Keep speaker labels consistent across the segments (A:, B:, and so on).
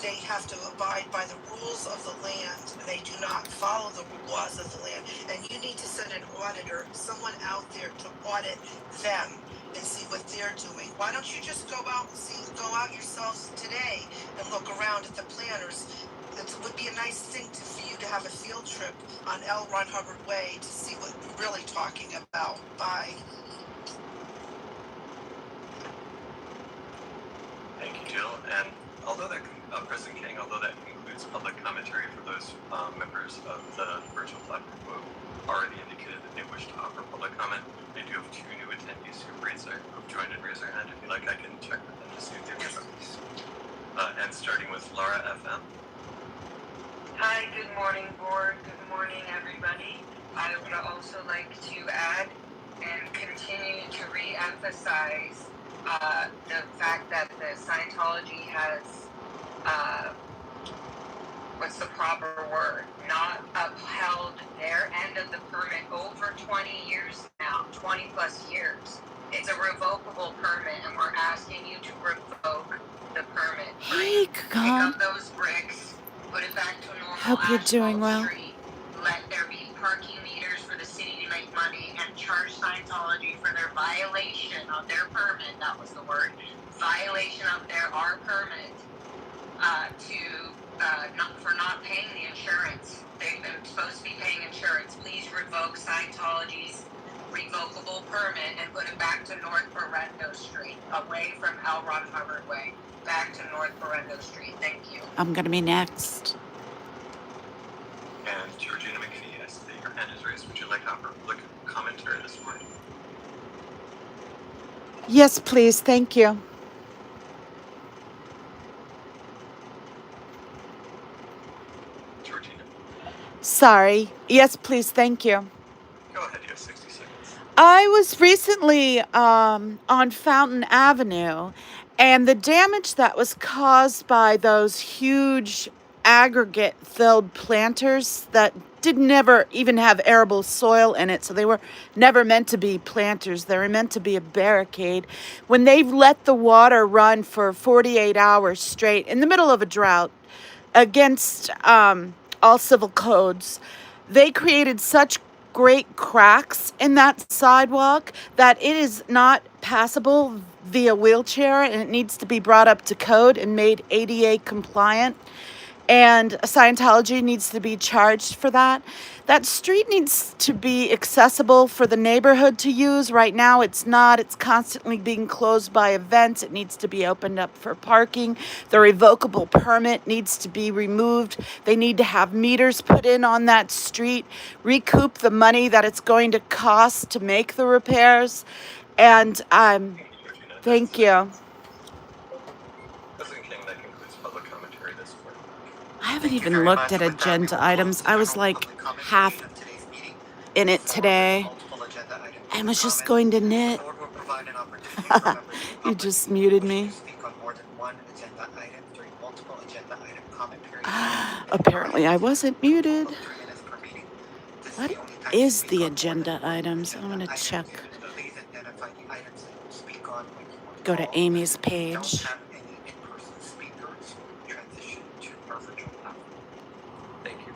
A: they have to abide by the rules of the land. They do not follow the laws of the land. And you need to send an auditor, someone out there to audit them and see what they're doing. Why don't you just go out yourselves today and look around at the planners? It would be a nice thing for you to have a field trip on L. Ron Hubbard Way to see what we're really talking about. Bye.
B: Thank you, Jill. And although that, President King, although that includes public commentary for those members of the virtual platform who have already indicated that they wish to offer public comment, I do have 2 new attendees who've joined and raised their hand. If you like, I can check with them to see if they're and starting with Laura FM.
C: Hi, good morning, board. Good morning, everybody. I would also like to add and continue to re-emphasize the fact that the Scientology has, what's the proper word, not upheld their end of the permit over 20 years now, 20 plus years. It's a revocable permit, and we're asking you to revoke the permit.
D: Hey,
C: Pick up those bricks, put it back to a normal
D: Hope you're doing well.
C: street. Let there be parking meters for the city to make money, and charge Scientology for their violation of their permit. That was the word. Violation of our permit for not paying the insurance. They've been supposed to be paying insurance. Please revoke Scientology's revocable permit and put it back to North Berendo Street, away from L. Ron Hubbard Way, back to North Berendo Street. Thank you.
D: I'm going to be next.
B: And Georgina McPhee, I see that your hand is raised. Would you like to offer public commentary this morning?
D: Yes, please. Thank you.
B: Georgina.
D: Sorry. Yes, please. Thank you.
B: Go ahead. You have 60 seconds.
D: I was recently on Fountain Avenue, and the damage that was caused by those huge aggregate-filled planters that did never even have arable soil in it, so they were never meant to be planters. They were meant to be a barricade. When they've let the water run for 48 hours straight in the middle of a drought against all civil codes, they created such great cracks in that sidewalk that it is not passable via wheelchair, and it needs to be brought up to code and made ADA compliant. And Scientology needs to be charged for that. That street needs to be accessible for the neighborhood to use. Right now it's not. It's constantly being closed by events. It needs to be opened up for parking. The revocable permit needs to be removed. They need to have meters put in on that street, recoup the money that it's going to cost to make the repairs. And thank you. I haven't even looked at agenda items. I was like half in it today and was just going to knit. You just muted me. Apparently I wasn't muted. What is the agenda items? I'm going to check. Go to Amy's page.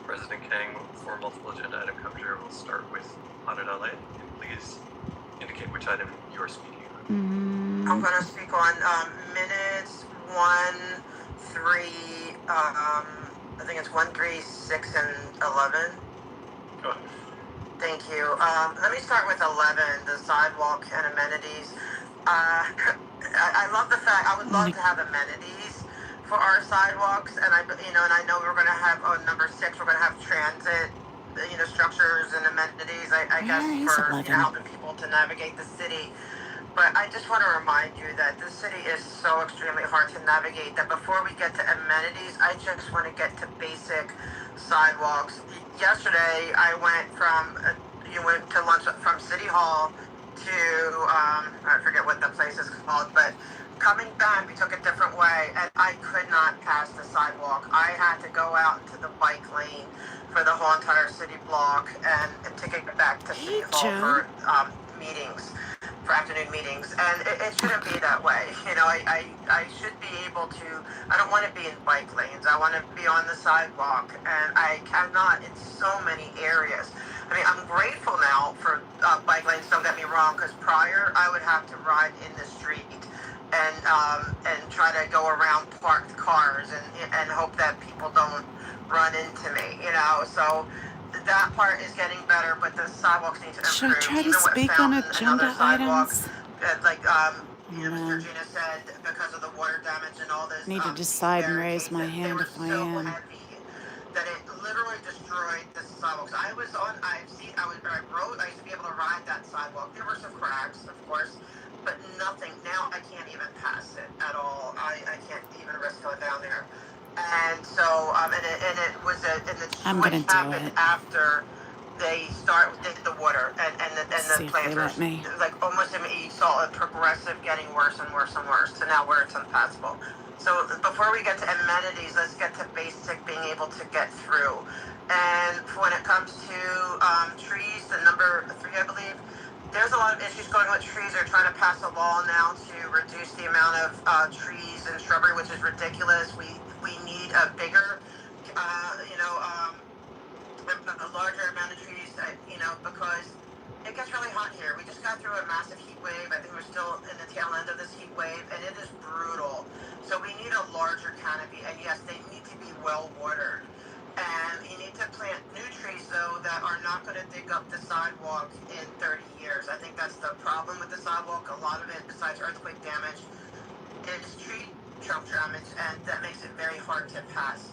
B: President Kang, for multiple agenda item coverage, we'll start with Audit LA. Please indicate which item you're speaking on.
A: I'm going to speak on minutes 1, 3, I think it's 1, 3, 6, and 11.
B: Go ahead.
A: Thank you. Let me start with 11, the sidewalk and amenities. I love the fact, I would love to have amenities for our sidewalks, and I know we're going to have number 6. We're going to have transit, structures and amenities. I guess for helping people to navigate the city. But I just want to remind you that this city is so extremely hard to navigate that before we get to amenities, I just want to get to basic sidewalks. Yesterday, I went to lunch from City Hall to I forget what the place is called, but coming back, we took a different way, and I could not pass the sidewalk. I had to go out into the bike lane for the whole entire city block and to get back to City Hall for meetings. for afternoon meetings, and it shouldn't be that way. You know, I should be able to. I don't want to be in bike lanes. I want to be on the sidewalk, and I cannot in so many areas. I mean, I'm grateful now for bike lanes. Don't get me wrong, because prior I would have to ride in the street and try to go around parked cars and hope that people don't run into me. You know, so that part is getting better, but the sidewalks need to
D: Should I
A: improve.
D: try to
A: Even with
D: speak on
A: Fountain, another
D: agenda
A: sidewalk,
D: items?
A: like
D: I
A: you
D: don't
A: know, Mr.
D: know.
A: Gina said, because of the water damage and all those
D: Need to
A: speed
D: decide and raise
A: barricades,
D: my
A: that they
D: hand
A: were
D: if I
A: so
D: am.
A: heavy that it literally destroyed the sidewalks. I was on, I rode, I used to be able to ride that sidewalk. There were some cracks, of course, but nothing. Now I can't even pass it at all. I can't even risk going down there. And so, and it was and the
D: I'm gonna
A: switch
D: do
A: happened
D: it.
A: after they did the water and the
D: See if they let
A: planters.
D: me.
A: Like almost you saw a progressive getting worse and worse and worse to now where it's impassable. So before we get to amenities, let's get to basic being able to get through. And when it comes to trees, the number 3, I believe, there's a lot of issues going on with trees. They're trying to pass a law now to reduce the amount of trees and shrubbery, which is ridiculous. We need a bigger, you know, a larger amount of trees, because it gets really hot here. We just got through a massive heat wave. I think we're still in the tail end of this heat wave, and it is brutal. So we need a larger canopy, and yes, they need to be well watered. And you need to plant new trees, though, that are not going to dig up the sidewalk in 30 years. I think that's the problem with the sidewalk. A lot of it, besides earthquake damage, is tree trunk damage, and that makes it very hard to pass.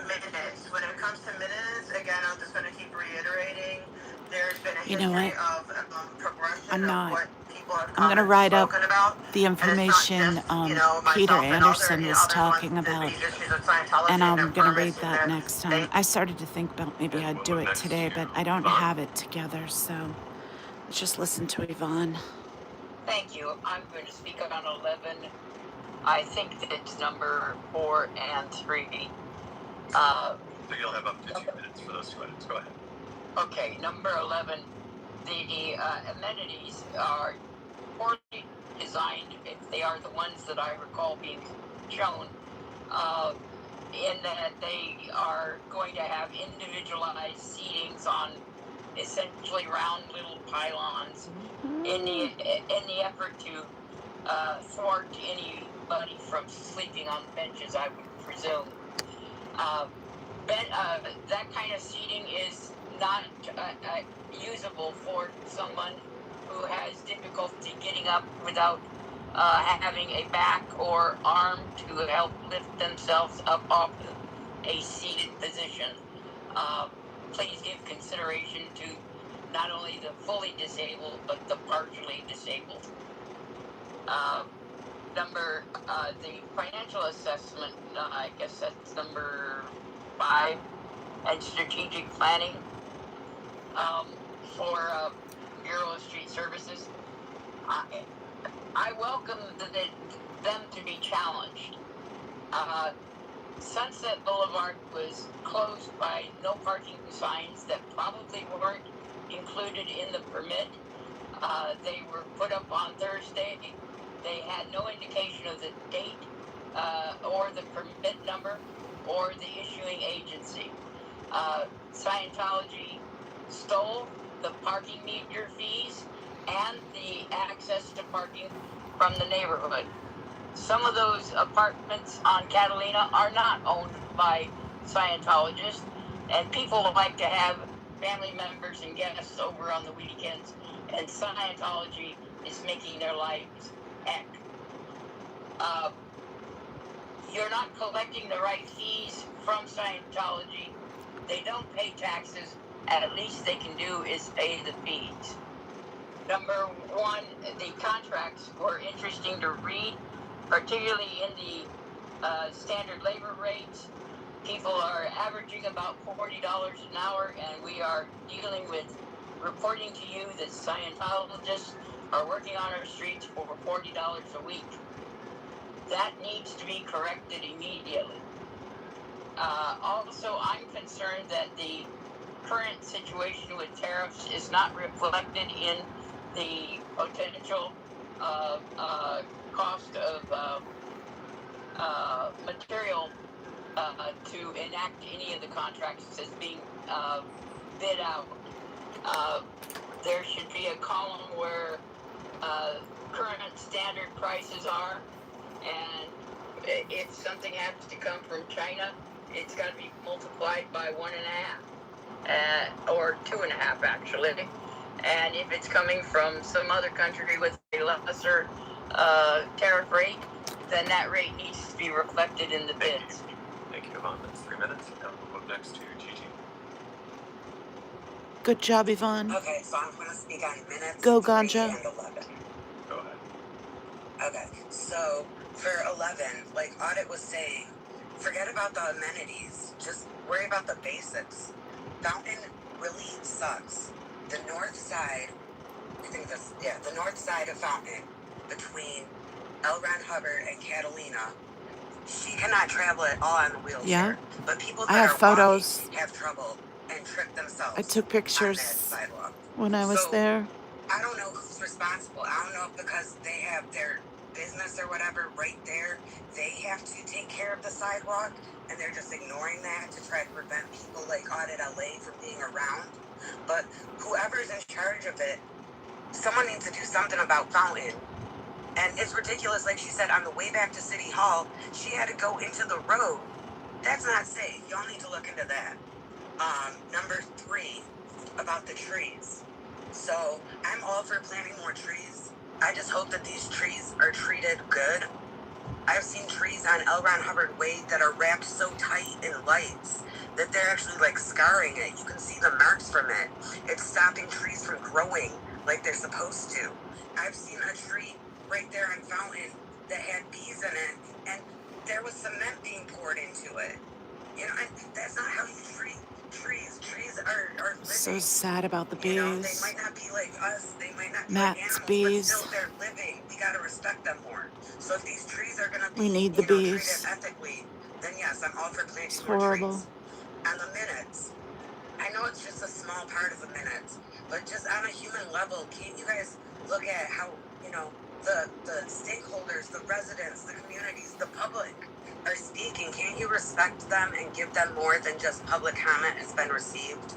A: Minutes. When it comes to minutes, again, I'm just going to keep reiterating. There's been a
D: You know
A: history
D: what?
A: of progression
D: I'm
A: of
D: not.
A: what people have
D: I'm
A: come
D: gonna
A: and
D: write up
A: spoken about,
D: the
A: and it's not
D: information
A: just
D: Peter
A: myself and
D: Anderson was
A: other ones.
D: talking about,
A: These issues of
D: and
A: Scientology and their
D: I'm gonna read
A: permits and
D: that next time. I started to think about maybe
B: And
D: I'd
B: we'll
D: do
B: move
D: it
B: next
D: today,
B: to
D: but I don't
B: Yvonne.
D: have it together, so let's just listen to Yvonne.
E: Thank you. I'm going to speak on 11. I think that it's number 4 and 3.
B: So you'll have up to 2 minutes for those 2 items. Go ahead.
E: Okay, number 11. The amenities are poorly designed. They are the ones that I recall being shown, in that they are going to have individualized seatings on essentially round little pylons in the effort to thwart anybody from sleeping on benches, I would presume. That kind of seating is not usable for someone who has difficulty getting up without having a back or arm to help lift themselves up off a seated position. Please give consideration to not only the fully disabled, but the partially disabled. The financial assessment, I guess that's number 5, and strategic planning for Bureau of Street Services. I welcome them to be challenged. Sunset Boulevard was closed by no parking signs that probably weren't included in the permit. They were put up on Thursday. They had no indication of the date or the permit number or the issuing agency. Scientology stole the parking meter fees and the access to parking from the neighborhood. Some of those apartments on Catalina are not owned by Scientologists, and people like to have family members and guests over on the weekends, and Scientology is making their lives heck. You're not collecting the right fees from Scientology. They don't pay taxes. At least they can do is pay the fees. Number 1, the contracts were interesting to read, particularly in the standard labor rates. People are averaging about $40 an hour, and we are dealing with reporting to you that Scientologists are working on our streets for $40 a week. That needs to be corrected immediately. Also, I'm concerned that the current situation with tariffs is not reflected in the potential cost of material to enact any of the contracts as being bid out. There should be a column where current standard prices are, and if something happens to come from China, it's got to be multiplied by 1.5, or 2.5 actually. And if it's coming from some other country with a lesser tariff rate, then that rate needs to be reflected in the bids.
B: Thank you, Yvonne. That's 3 minutes. Now we'll move next to Gigi.
D: Good job, Yvonne.
A: Okay, so I'm going to speak on minutes
D: Go,
A: 3
D: Ganja.
A: and 11.
B: Go ahead.
A: Okay, so for 11, like Audit was saying, forget about the amenities. Just worry about the basics. Fountain really sucks. The north side, the north side of Fountain, between L. Ron Hubbard and Catalina, she cannot travel at all on the wheelchair.
D: Yeah.
A: But people
D: I
A: that
D: have
A: are
D: photos.
A: walking have trouble and trip themselves
D: I took
A: on that
D: pictures
A: sidewalk.
D: when I was
A: So,
D: there.
A: I don't know who's responsible. I don't know if because they have their business or whatever right there, they have to take care of the sidewalk, and they're just ignoring that to try to prevent people like Audit LA from being around. But whoever's in charge of it, someone needs to do something about Fountain. And it's ridiculous, like she said, on the way back to City Hall, she had to go into the road. That's not safe. Y'all need to look into that. Number 3, about the trees. So I'm all for planting more trees. I just hope that these trees are treated good. I've seen trees on L. Ron Hubbard Way that are wrapped so tight in lights that they're actually like scarring it. You can see the marks from it. It's stopping trees from growing like they're supposed to. I've seen a tree right there on Fountain that had bees in it, and there was cement being poured into it. You know, and that's not how you treat trees. Trees are living.
D: So sad about the
A: You know, they
D: bees.
A: might not be like us. They might not be
D: Matt's
A: like animals,
D: bees.
A: but still they're living. We gotta respect them more. So if these trees are gonna be,
D: We need the
A: treated
D: bees.
A: ethically, then yes, I'm all for planting
D: It's
A: more
D: horrible.
A: trees. And the minutes, I know it's just a small part of the minutes, but just on a human level, can't you guys look at how, the stakeholders, the residents, the communities, the public are speaking? Can't you respect them and give them more than just public comment has been received?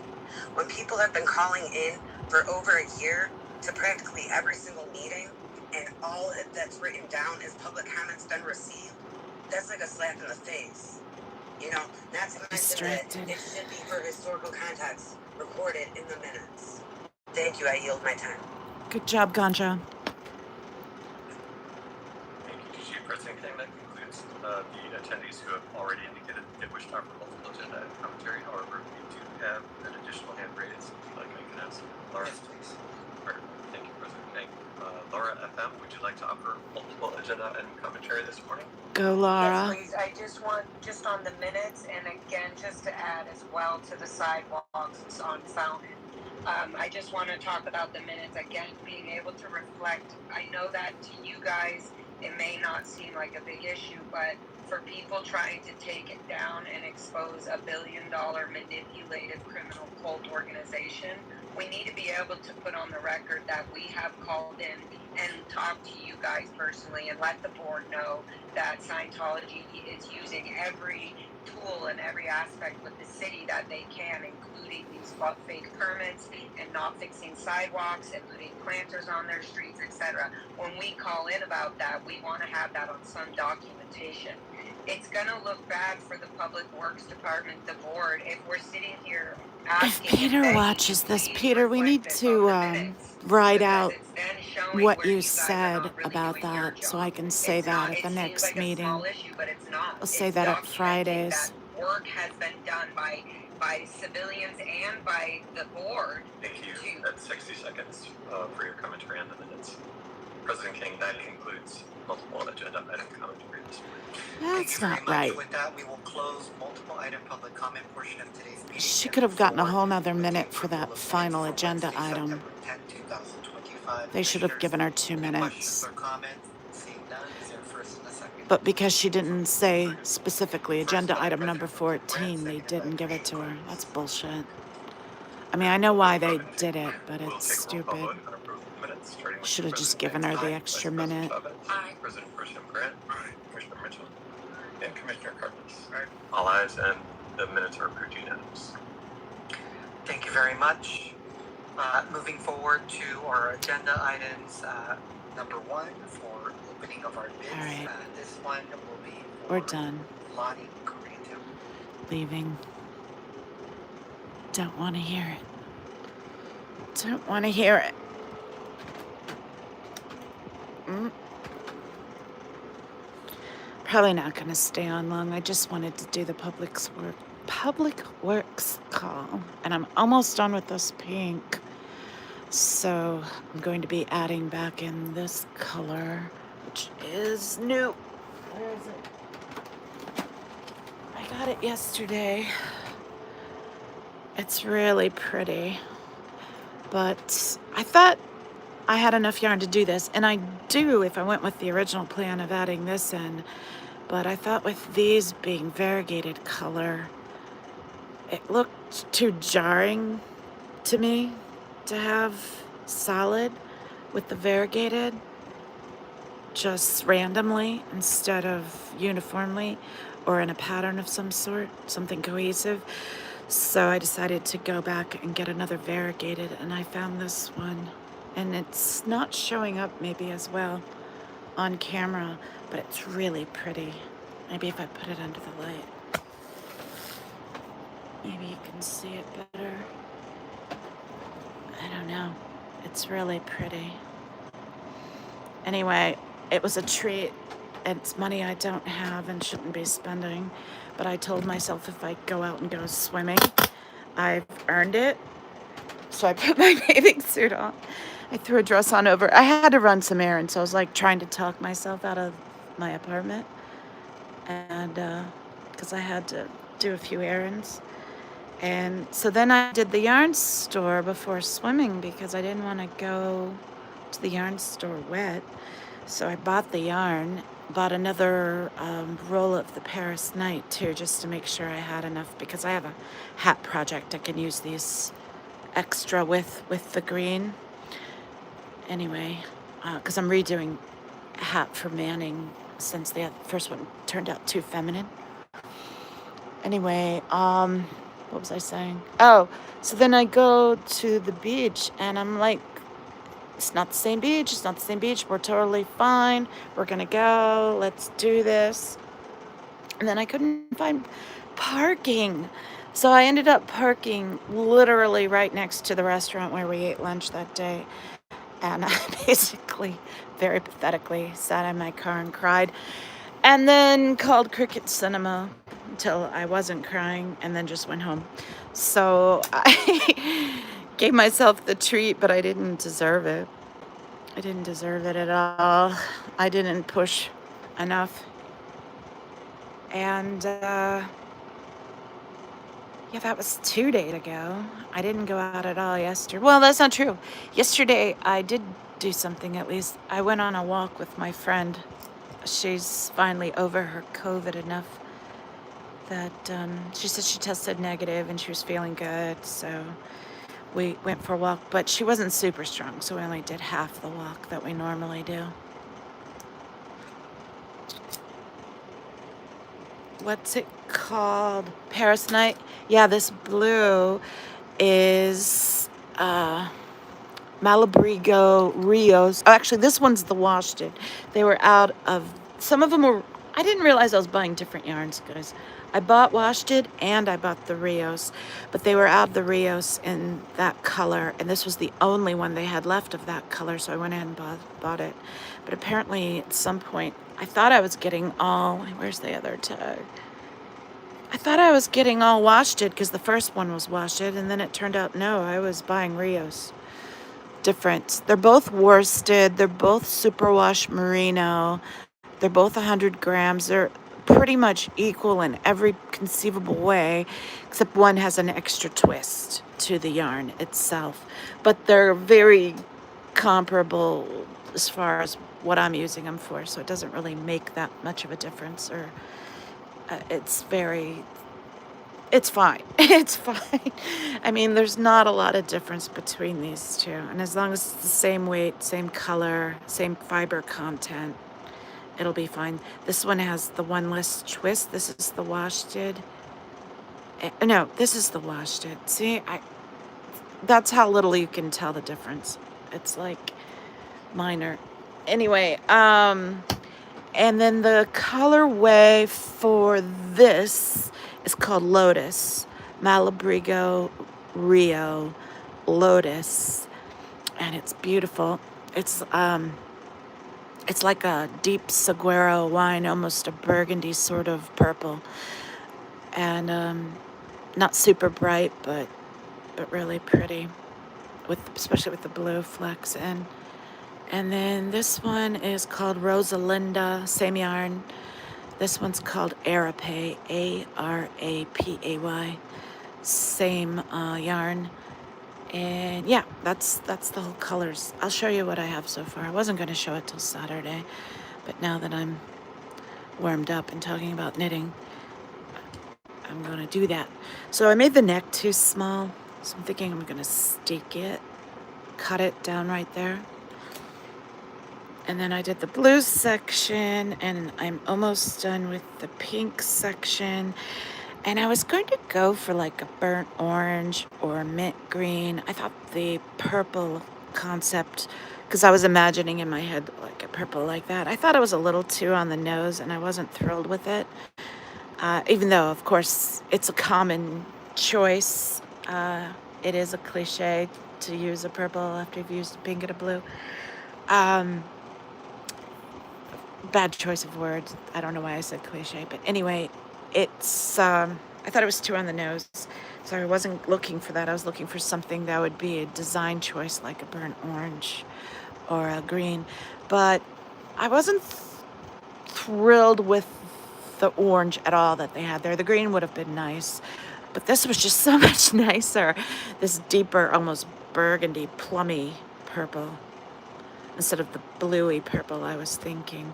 A: When people have been calling in for over a year to practically every single meeting, and all that's written down is public comments been received, that's like a slap in the face. Not to mention that
D: Distracted.
A: it should be for historical context recorded in the minutes. Thank you, I yield my time.
D: Good job, Ganja.
B: Thank you, Gigi. President King, that concludes the attendees who have already indicated they wish to offer multiple agenda and commentary. However, we do have an additional hand raised. If you'd like, I can ask Laura.
F: Yes, please.
B: Perfect. Thank you, President King. Laura FM, would you like to offer multiple agenda and commentary this morning?
D: Go, Laura.
C: Yes, please. I just want, just on the minutes, and again, just to add as well to the sidewalks on Fountain. I just want to talk about the minutes, again, being able to reflect. I know that to you guys, it may not seem like a big issue, but for people trying to take it down and expose a $1 billion manipulative criminal cult organization, we need to be able to put on the record that we have called in and talked to you guys personally and let the board know that Scientology is using every tool and every aspect with the city that they can, including these fake permits and not fixing sidewalks and putting planters on their streets, etc. When we call in about that, we want to have that on some documentation. It's going to look bad for the Public Works Department, the board, if we're sitting here
D: If
C: asking
D: Peter watches this, Peter, we need to write out what you said about that so I can say that at the next meeting. I'll say that at Fridays.
C: That work has been done by civilians and by the board.
B: Thank you. That's 60 seconds for your commentary on the minutes. President King, that concludes multiple agenda item commentary this morning.
D: That's not right.
F: With that, we will close multiple item public comment portion of today's meeting.
D: She could have gotten a whole nother minute for that final agenda item.
F: 10, 2025.
D: They should have given her 2 minutes.
F: Questions or comments? Seeing none, is there a first and a second?
D: But because she didn't say specifically agenda item number 14, they didn't give it to her. That's bullshit. I mean, I know why they did it, but it's stupid.
B: We'll take a roll call vote on approval of the minutes. starting with
D: Should have just
B: President
D: given her the
B: Aye.
D: extra
B: Vice President
D: minute.
B: Chavez,
C: Aye.
B: President Pro Tem Grant, Commissioner Mitchell, and Commissioner Carpus. All ayes, and the minutes are approved unanimous.
F: Thank you very much. Moving forward to our agenda items, number 1 for opening of our bids.
D: All right.
F: This one will be
D: We're
F: for
D: done.
F: Lonnie Corrito.
D: Leaving. Don't want to hear it. Don't want to hear it. Probably not going to stay on long. I just wanted to do the public works call, and I'm almost done with this pink. So I'm going to be adding back in this color, which is new. Where is it? I got it yesterday. It's really pretty, but I thought I had enough yarn to do this, and I do if I went with the original plan of adding this in, but I thought with these being variegated color, it looked too jarring to me to have solid with the variegated just randomly instead of uniformly or in a pattern of some sort, something cohesive. So I decided to go back and get another variegated, and I found this one, and it's not showing up maybe as well on camera, but it's really pretty. Maybe if I put it under the light, maybe you can see it better. I don't know. It's really pretty. Anyway, it was a treat. It's money I don't have and shouldn't be spending, but I told myself if I go out and go swimming, I've earned it. So I put my bathing suit on. I threw a dress on over. I had to run some errands, so I was like trying to talk myself out of my apartment, and because I had to do a few errands. And so then I did the yarn store before swimming because I didn't want to go to the yarn store wet. So I bought the yarn, bought another roll of the Paris Night too, just to make sure I had enough, because I have a hat project. I can use these extra with the green. Anyway, because I'm redoing a hat for Manning since the first one turned out too feminine. Anyway, what was I saying? Oh, so then I go to the beach and I'm like, it's not the same beach. It's not the same beach. We're totally fine. We're going to go. Let's do this. And then I couldn't find parking. So I ended up parking literally right next to the restaurant where we ate lunch that day. And I basically, very pathetically, sat in my car and cried. And then called Cricket Cinema until I wasn't crying, and then just went home. So I gave myself the treat, but I didn't deserve it. I didn't deserve it at all. I didn't push enough. And yeah, that was 2 days ago. I didn't go out at all yesterday. Well, that's not true. Yesterday I did do something at least. I went on a walk with my friend. She's finally over her COVID enough that she said she tested negative and she was feeling good. So we went for a walk, but she wasn't super strong, so we only did half the walk that we normally do. What's it called? Paris Night? Yeah, this blue is Malabrigo Rios. Oh, actually, this one's the washed. They were out of, some of them were, I didn't realize I was buying different yarns, guys. I bought washed and I bought the Rios, but they were out of the Rios in that color, and this was the only one they had left of that color, so I went ahead and bought it. But apparently at some point, I thought I was getting all, where's the other tag? I thought I was getting all washed because the first one was washed, and then it turned out no, I was buying Rios. Different. They're both worsted. They're both superwash merino. They're both 100 grams. They're pretty much equal in every conceivable way, except one has an extra twist to the yarn itself. But they're very comparable as far as what I'm using them for, so it doesn't really make that much of a difference. Or it's very It's fine. It's fine. I mean, there's not a lot of difference between these two. And as long as it's the same weight, same color, same fiber content, it'll be fine. This one has the one less twist. This is the washted. No, this is the washted. See, that's how little you can tell the difference. It's like minor. Anyway, and then the colorway for this is called Lotus, Malabrigo Rio Lotus, and it's beautiful. It's like a deep saguaro wine, almost a burgundy sort of purple, and not super bright, but really pretty, especially with the blue flecks in. And then this one is called Rosalinda, same yarn. This one's called Arapay, Arapay, same yarn. And yeah, that's the whole colors. I'll show you what I have so far. I wasn't going to show it till Saturday, but now that I'm warmed up and talking about knitting, I'm going to do that. So I made the neck too small, so I'm thinking I'm going to stake it, cut it down right there. And then I did the blue section, and I'm almost done with the pink section. And I was going to go for like a burnt orange or mint green. I thought the purple concept, because I was imagining in my head like a purple like that. I thought it was a little too on the nose, and I wasn't thrilled with it. Even though, of course, it's a common choice. It is a cliche to use a purple after you've used a pink and a blue. Bad choice of words. I don't know why I said cliche, but anyway, it's, I thought it was too on the nose, so I wasn't looking for that. I was looking for something that would be a design choice, like a burnt orange or a green, but I wasn't thrilled with the orange at all that they had there. The green would have been nice, but this was just so much nicer. This deeper, almost burgundy, plummy purple, instead of the bluey purple I was thinking.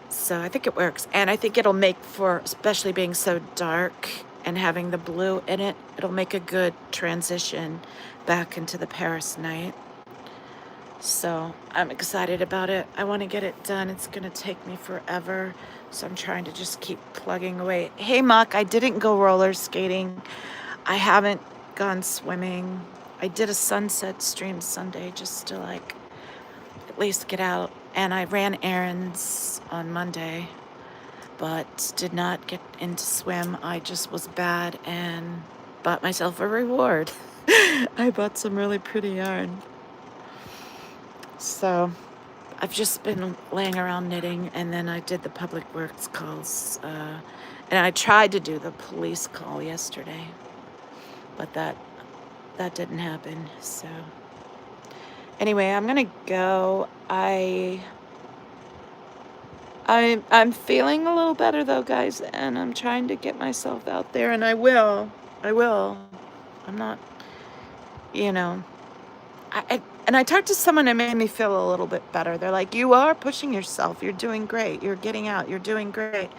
D: So I think it works. And I think it'll make for, especially being so dark and having the blue in it, it'll make a good transition back into the Paris night. So I'm excited about it. I want to get it done. It's going to take me forever. So I'm trying to just keep plugging away. Hey, Muck, I didn't go roller skating. I haven't gone swimming. I did a sunset stream Sunday just to like at least get out, and I ran errands on Monday, but did not get into swim. I just was bad and bought myself a reward. I bought some really pretty yarn. So I've just been laying around knitting, and then I did the public works calls, and I tried to do the police call yesterday, but that didn't happen. So anyway, I'm gonna go. I'm feeling a little better though, guys, and I'm trying to get myself out there, and I will. I'm not, you know. And I talked to someone that made me feel a little bit better. They're like, "You are pushing yourself. You're doing great. You're getting out. You're doing great.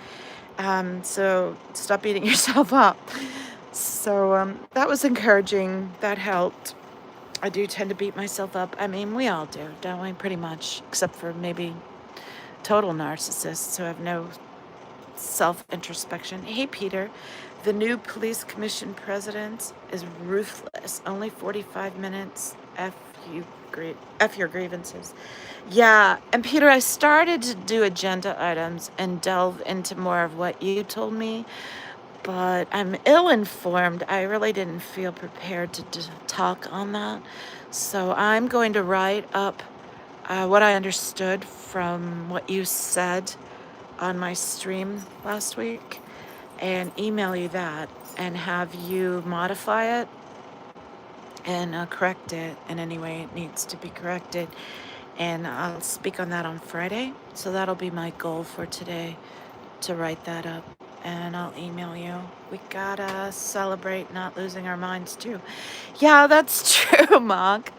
D: So stop beating yourself up." So that was encouraging. That helped. I do tend to beat myself up. I mean, we all do, don't we? Pretty much, except for maybe total narcissists who have no self-introspection. Hey, Peter, the new police commission president is ruthless. Only 45 minutes. F your grievances. Yeah, and Peter, I started to do agenda items and delve into more of what you told me, but I'm ill-informed. I really didn't feel prepared to talk on that. So I'm going to write up what I understood from what you said on my stream last week and email you that and have you modify it and correct it in any way it needs to be corrected. And I'll speak on that on Friday. So that'll be my goal for today, to write that up. And I'll email you. We gotta celebrate not losing our minds too. Yeah, that's true, Monk.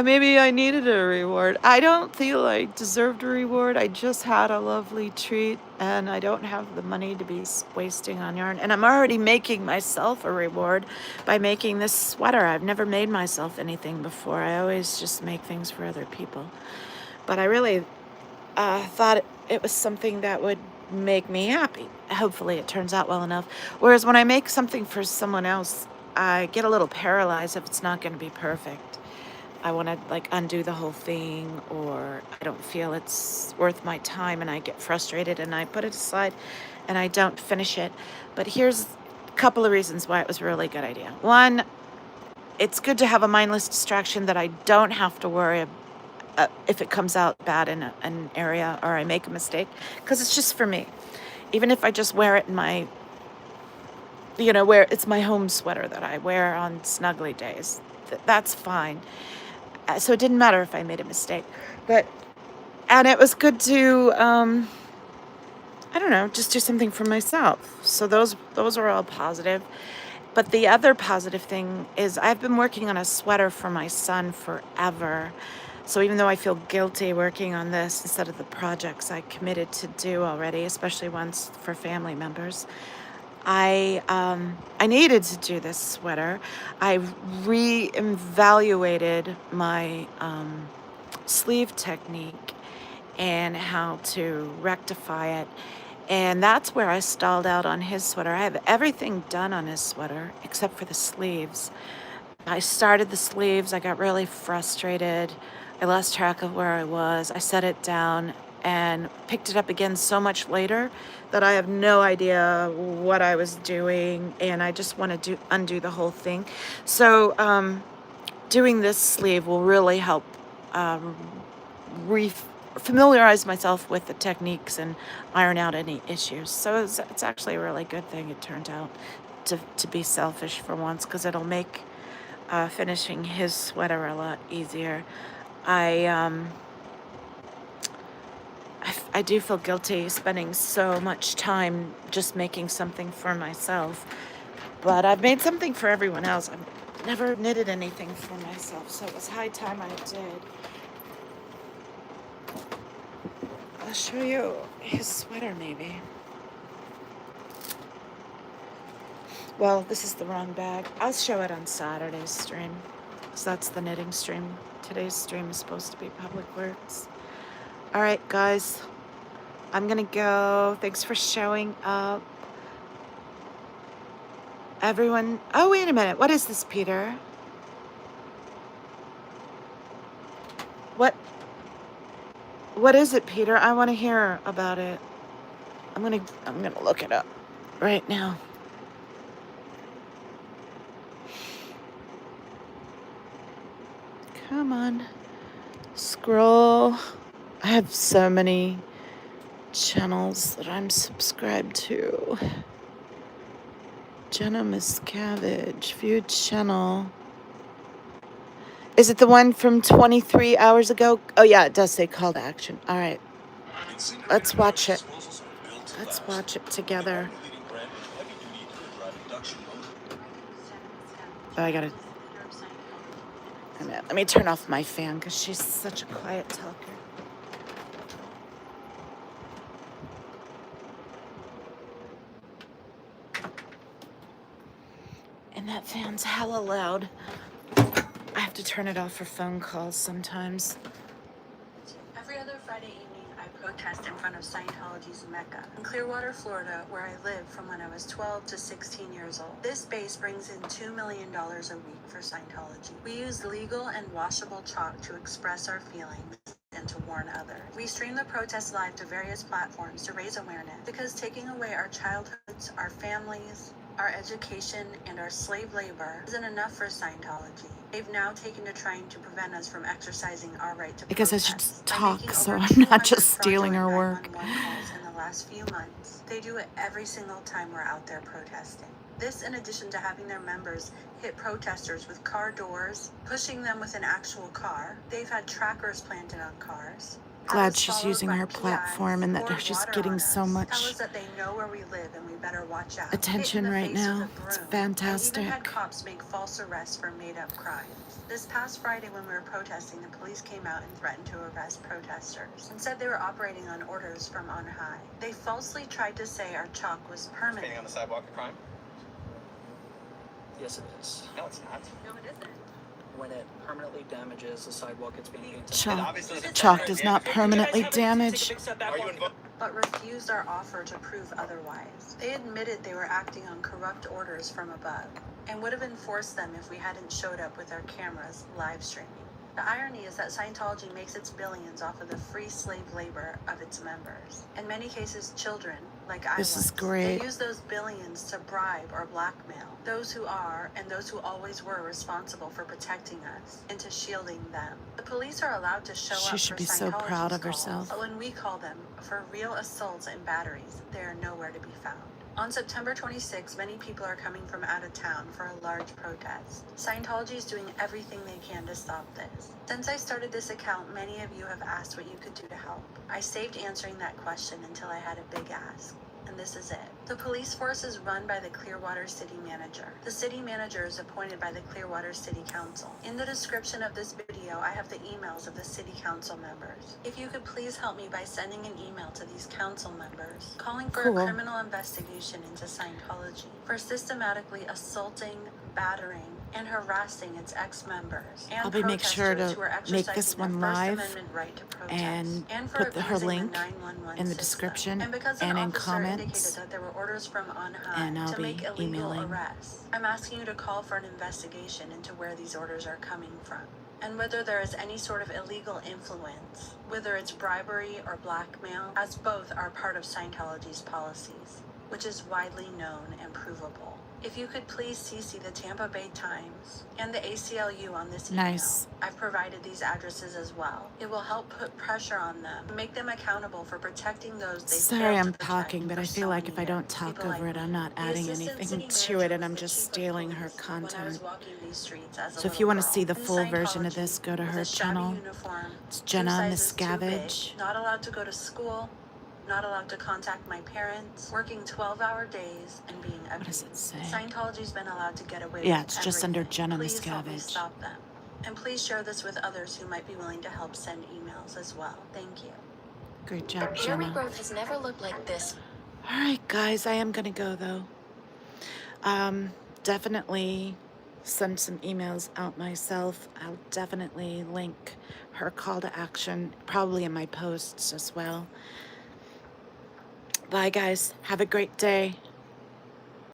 D: Maybe I needed a reward. I don't feel I deserved a reward. I just had a lovely treat, and I don't have the money to be wasting on yarn. And I'm already making myself a reward by making this sweater. I've never made myself anything before. I always just make things for other people. But I really thought it was something that would make me happy. Hopefully it turns out well enough. Whereas when I make something for someone else, I get a little paralyzed if it's not going to be perfect. I want to like undo the whole thing, or I don't feel it's worth my time, and I get frustrated and I put it aside and I don't finish it. But here's a couple of reasons why it was a really good idea. One, it's good to have a mindless distraction that I don't have to worry if it comes out bad in an area or I make a mistake, because it's just for me. Even if I just wear it in my, where it's my home sweater that I wear on snuggly days, that's fine. So it didn't matter if I made a mistake. And it was good to, I don't know, just do something for myself. So those are all positive. But the other positive thing is I've been working on a sweater for my son forever. So even though I feel guilty working on this instead of the projects I committed to do already, especially ones for family members, I needed to do this sweater. I reevaluated my sleeve technique and how to rectify it. And that's where I stalled out on his sweater. I have everything done on his sweater except for the sleeves. I started the sleeves. I got really frustrated. I lost track of where I was. I set it down and picked it up again so much later that I have no idea what I was doing, and I just want to undo the whole thing. So doing this sleeve will really help familiarize myself with the techniques and iron out any issues. So it's actually a really good thing it turned out to be selfish for once, because it'll make finishing his sweater a lot easier. I do feel guilty spending so much time just making something for myself, but I've made something for everyone else. I've never knitted anything for myself, so it was high time I did. I'll show you his sweater maybe. Well, this is the wrong bag. I'll show it on Saturday's stream, because that's the knitting stream. Today's stream is supposed to be Public Works. All right, guys, I'm gonna go. Thanks for showing up. Everyone, oh, wait a minute. What is this, Peter? What is it, Peter? I want to hear about it. I'm gonna look it up right now. Come on. Scroll. I have so many channels that I'm subscribed to. Jenna Miscavige, view channel. Is it the one from 23 hours ago? Oh yeah, it does say call to action. All right. Let's watch it. Let's watch it together. Oh, I gotta... Let me turn off my fan because she's such a quiet talker. And that fan's hella loud. I have to turn it off for phone calls sometimes.
G: Every other Friday evening, I protest in front of Scientology's Mecca in Clearwater, Florida, where I lived from when I was 12 to 16 years old. This base brings in $2 million a week for Scientology. We use legal and washable chalk to express our feelings and to warn others. We stream the protests live to various platforms to raise awareness, because taking away our childhoods, our families, our education, and our slave labor isn't enough for Scientology. They've now taken to trying to prevent us from exercising our right to protest.
D: Because I should talk, so I'm not just stealing her work.
G: Calls in the last few months. They do it every single time we're out there protesting. This in addition to having their members hit protesters with car doors, pushing them with an actual car. They've had trackers planted on cars.
D: glad
G: Others
D: she's
G: followed
D: using
G: by
D: her
G: PIs,
D: platform and that
G: poured
D: she's
G: water
D: getting
G: on
D: so
G: us,
D: much
G: tell us that they know where we live and we better watch out.
D: attention
G: Hit in the
D: right
G: face with
D: now.
G: a
D: It's
G: broom, and even
D: fantastic.
G: had cops make false arrests for made-up crimes. This past Friday when we were protesting, the police came out and threatened to arrest protesters and said they were operating on orders from on high. They falsely tried to say our chalk was permanent.
H: Painting on the sidewalk a crime?
F: Yes, it is.
H: No, it's not.
G: No, it isn't.
F: When it permanently damages the sidewalk, it's being painted.
D: Chalk does not permanently damage.
H: Are you involved?
G: But refused our offer to prove otherwise. They admitted they were acting on corrupt orders from above and would have enforced them if we hadn't showed up with our cameras live streaming. The irony is that Scientology makes its billions off of the free slave labor of its members. In many cases, children, like I was.
D: This is great.
G: They use those billions to bribe or blackmail those who are and those who always were responsible for protecting us into shielding them. The police are allowed to show
D: She
G: up
D: should
G: for
D: be so
G: Scientology's
D: proud of
G: calls,
D: herself.
G: but when we call them for real assaults and batteries, they are nowhere to be found. On September 26, many people are coming from out of town for a large protest. Scientology is doing everything they can to stop this. Since I started this account, many of you have asked what you could do to help. I saved answering that question until I had a big ask. And this is it. The police force is run by the Clearwater City Manager. The city manager is appointed by the Clearwater City Council. In the description of this video, I have the emails of the city council members. If you could please help me by sending an email to these council members, calling for
D: Cool.
G: a criminal investigation into Scientology for systematically assaulting, battering, and harassing its ex-members and
D: Probably make sure
G: protesters
D: to
G: who are
D: make this
G: exercising
D: one
G: their First
D: live
G: Amendment right to protest,
D: and
G: for
D: put her
G: abusing the
D: link
G: 911
D: in the
G: system.
D: description
G: And because an
D: and in
G: officer
D: comments,
G: indicated that there were orders from on high
D: and I'll
G: to
D: be
G: make illegal
D: emailing.
G: arrests, I'm asking you to call for an investigation into where these orders are coming from and whether there is any sort of illegal influence, whether it's bribery or blackmail, as both are part of Scientology's policies, which is widely known and provable. If you could please CC the Tampa Bay Times and the ACLU on this email.
D: Nice.
G: I've provided these addresses as well. It will help put pressure on them, make them accountable for protecting those they
D: Sorry
G: failed
D: I'm
G: to protect
D: talking, but
G: for
D: I
G: so
D: feel like
G: many
D: if I don't
G: years.
D: talk
G: People
D: over
G: like
D: it, I'm
G: me.
D: not
G: The
D: adding
G: assistant
D: anything
G: city
D: to it,
G: manager
D: and I'm
G: was the
D: just
G: chief of
D: stealing her
G: police when I was
D: content.
G: walking these streets as a
D: So if you want to
G: little
D: see the
G: girl.
D: full
G: In
D: version of
G: Scientology,
D: this, go to
G: with
D: her
G: a shabby
D: channel.
G: uniform,
D: It's
G: 2
D: Jenna
G: sizes too big,
D: Miscavige.
G: not allowed to go to school, not allowed to contact my parents, working 12-hour days, and being abused.
D: What does it say?
G: Scientology's been allowed to get away
D: Yeah,
G: with
D: it's just under
G: everything.
D: Jenna
G: Please help me
D: Miscavige.
G: stop them. And please share this with others who might be willing to help send emails as well. Thank you.
D: Great job,
I: Hair
D: Jenna.
I: regrowth has never looked like this.
D: All right, guys, I am gonna go though. Definitely send some emails out myself. I'll definitely link her call to action, probably in my posts as well. Bye, guys. Have a great day.